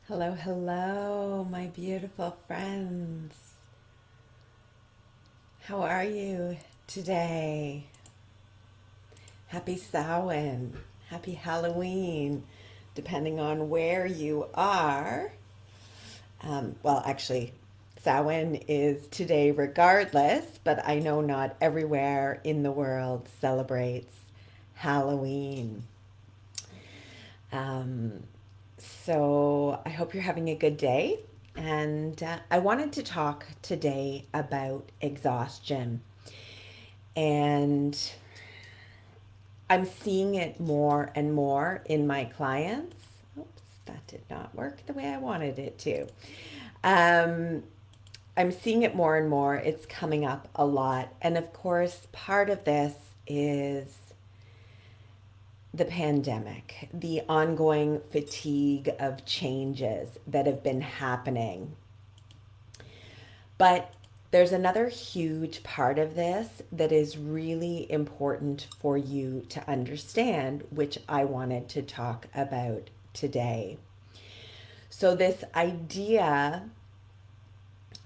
Hello, hello, my beautiful friends. How are you today? Happy Samhain. Happy Halloween, depending on where you are. Actually, Samhain is today regardless, but I know not everywhere in the world celebrates Halloween. Um, So I hope you're having a good day. And I wanted to talk today about exhaustion. And I'm seeing it more and more in my clients. Oops, that did not work the way I wanted it to. Um, I'm seeing it more and more. It's coming up a lot. And of course, part of this is the pandemic, the ongoing fatigue of changes that have been happening. But there's another huge part of this that is really important for you to understand, which I wanted to talk about today. So, this idea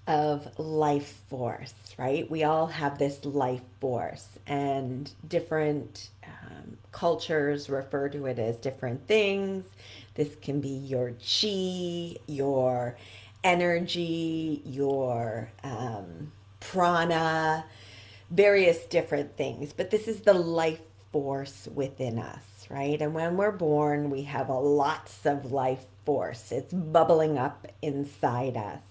of life force, right? We all have this life force, and different cultures refer to it as different things. This can be your chi, your energy, your prana, various different things. But this is the life force within us, right? And when we're born, we have a lots of life force. It's bubbling up inside us.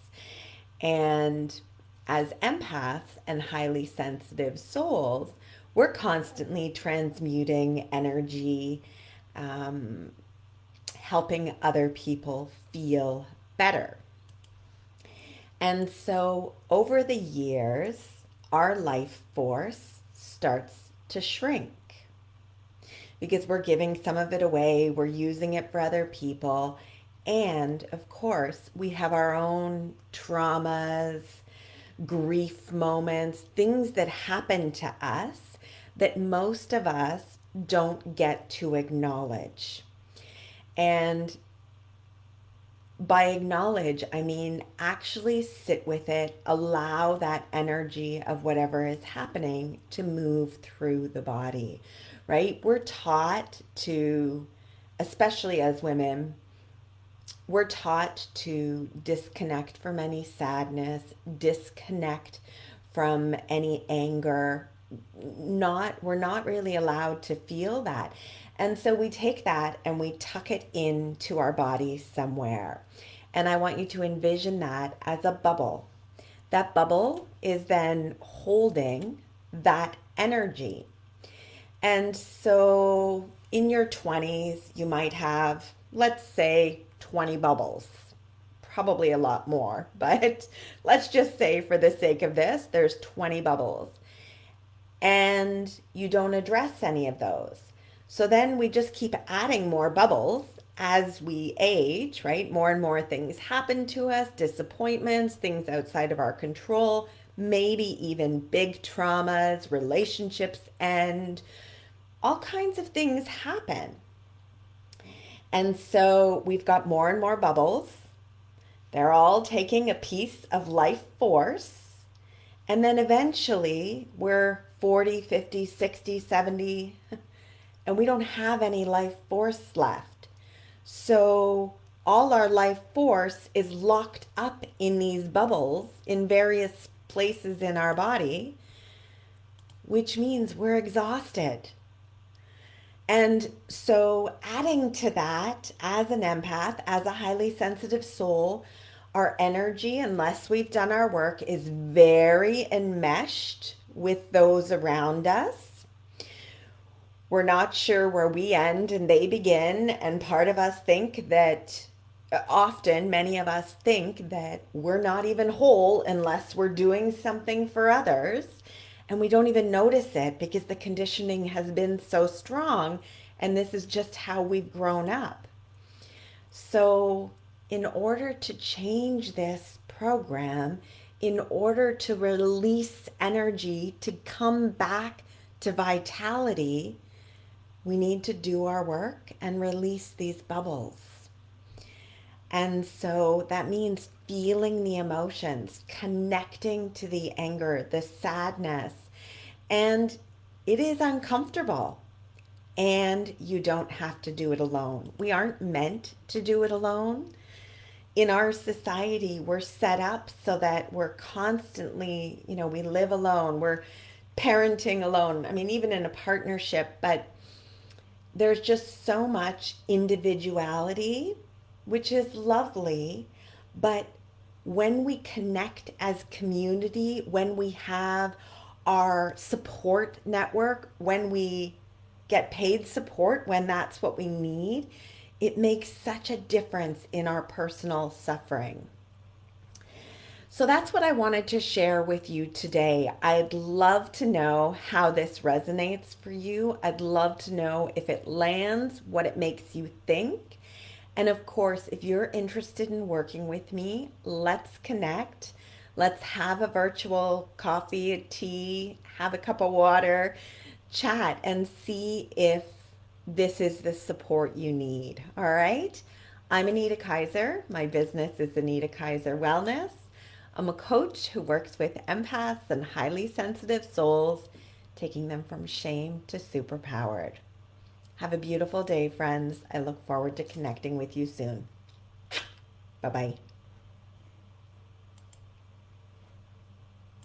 And as empaths and highly sensitive souls, we're constantly transmuting energy, um, helping other people feel better. And so over the years, our life force starts to shrink because we're giving some of it away, we're using it for other people. And of course, we have our own traumas, grief moments, things that happen to us that most of us don't get to acknowledge. And by acknowledge, I mean actually sit with it, allow that energy of whatever is happening to move through the body, right? We're taught to, especially as women, we're taught to disconnect from any sadness, disconnect from any anger. We're not really allowed to feel that. And so we take that and we tuck it into our body somewhere. And I want you to envision that as a bubble. That bubble is then holding that energy. And so in your 20s, you might have, let's say, 20 bubbles. Probably a lot more, but let's just say for the sake of this, there's 20 bubbles. And you don't address any of those. So then we just keep adding more bubbles as we age, right? More and more things happen to us, disappointments, things outside of our control, maybe even big traumas, relationships end, all kinds of things happen. And so we've got more and more bubbles. They're all taking a piece of life force. And then eventually we're 40, 50, 60, 70, and we don't have any life force left. So all our life force is locked up in these bubbles in various places in our body, which means we're exhausted. And so, adding to that, as an empath, as a highly sensitive soul, our energy, unless we've done our work, is very enmeshed with those around us. We're not sure where we end and they begin. And part of us think that, often, many of us think that we're not even whole unless we're doing something for others. And we don't even notice it because the conditioning has been so strong. And this is just how we've grown up. So, in order to change this program, in order to release energy, to come back to vitality, we need to do our work and release these bubbles. And so that means feeling the emotions, connecting to the anger, the sadness. And it is uncomfortable. And you don't have to do it alone. We aren't meant to do it alone. In our society, we're set up so that we're constantly, we live alone, we're parenting alone. I mean, even in a partnership, but there's just so much individuality, which is lovely. But when we connect as community, when we have our support network, when we get paid support, when that's what we need, it makes such a difference in our personal suffering. So that's what I wanted to share with you today. I'd love to know how this resonates for you. I'd love to know if it lands, what it makes you think. And of course, if you're interested in working with me, let's connect. Let's have a virtual coffee, a tea, have a cup of water, chat, and see if this is the support you need. All right. I'm Anita Kaiser. My business is Anita Kaiser Wellness. I'm a coach who works with empaths and highly sensitive souls, taking them from shame to superpowered. Have a beautiful day, friends. I look forward to connecting with you soon. Bye bye.